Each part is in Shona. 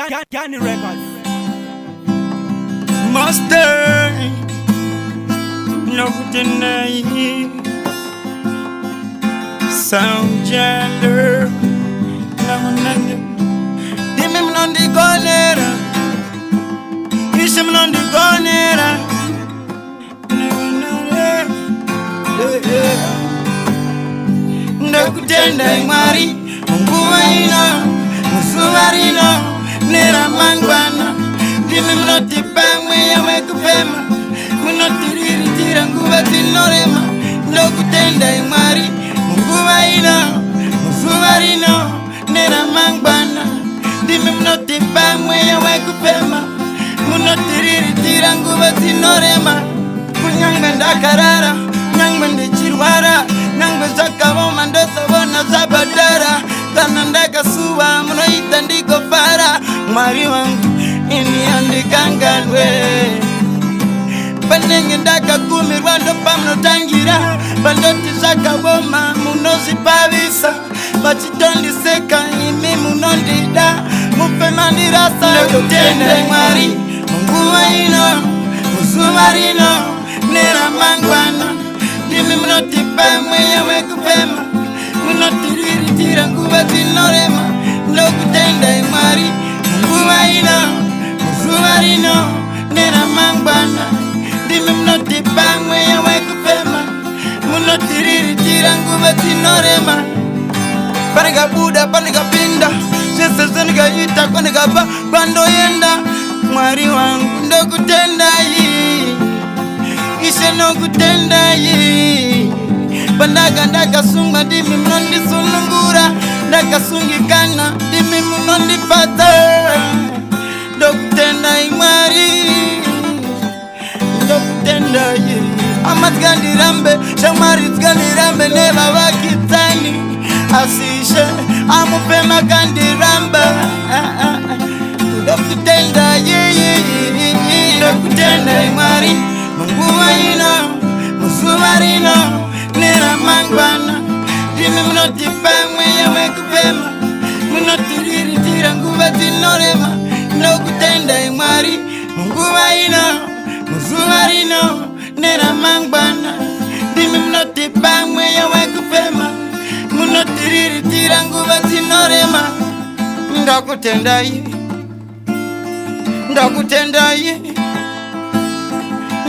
Candy Records. Master Ndokutendai Sound gender Dime mlondi gonera Ishe mlondi gonera Ndokutendai Mwari Mungu waina Musumarino Nera mangwana Dime mloti pamwe ya wekupema Munotiriri tira nguva zinorema Ndokutendai Mwari Mungu waina Musumarino Nera mangwana Dime mloti pamwe ya wekupema Munotiriri tira nguva zinorema Kunyangwe ndakarara Nyangwe ndichirwara Nyangwe zakavoma ndosavona zabadara Kana ndakasuwa munoita ndiko fara Mwari wangu ini andikanganwe Panenge ndakakumirwa ndopa munotangira Pandoti zakavoma munozipavisa Vachitondiseka imi munondida Mupema ndirasa Ndokutendai Mwari Mungu waino Musumarino Nera mangwana Dimi munotipa mweya wekupema Munotiriri tira nguva zinorema Ndokutendai Mwari Mungu waino Musumarino Nera mangwana Dimi munotipa mweya wekupema Munotiriri tira nguva zinorema Panika buda, panika pinda Sese nika yita, panika ba Kwando yenda Mwari wangu Ndokutendai Ishe Ndokutendai Pandaga ndakasunga dimi mnondi sunungura Ndakasungikana dimi mnondi pata Ndokutendai Mwari Ndokutendai Amatkandi rambe, shamari tkandi rambe Neva wakitani Asishe, amupema kandi rambe Ndokutendai Ndokutendai Mwari Mungu waino, Musumarino Nera mangwana Dimi munotipa mweya wekupema Munotiriri tira nguva zinorema Ndokutendai Mwari Mungu waino, Musumarino Nera mangwana Dimi munotipa mweya wekupema Munotiriri tira nguva zinorema Ndokutendai Ndokutendai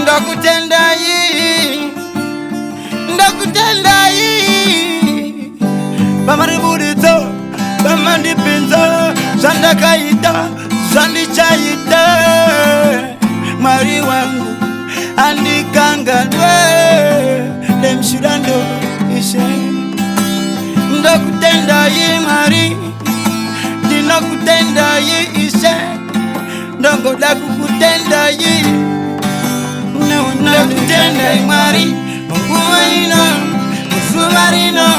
Ndokutendai Ndokutendai Bamaribudito Bamandipinza Zandakaita Zandichaita Mwari wangu Andikanganwe Demshirando Ishe Ndokutendai Mwari Ndokutendai Ishe Ndokutendai Ndokutendai Mwari Mungu waino Musumarino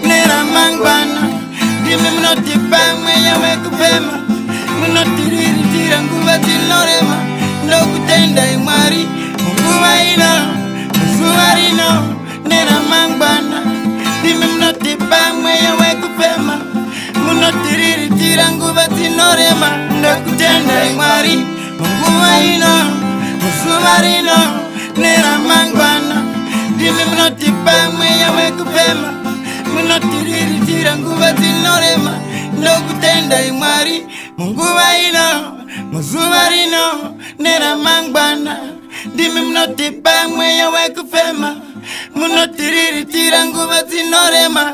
Nera mangwana Dimi munotipa mweya wekupema Munotiriri tira nguva zinorema Ndokutendai Mwari Mungu waino Musumarino Nera mangwana Dimi munotipa mweya wekupema Munotiriri tira nguva zinorema Ndokutendai Mwari Mungu waino Musumarino Nera mangwana Dimi munotipa mweya wekupema Munotiriri tira nguva zinorema Ndokutendai Mwari Mungu waino Musumarino Nera mangwana Dimi munotipa mweya wekupema Munotiriri tira nguva zinorema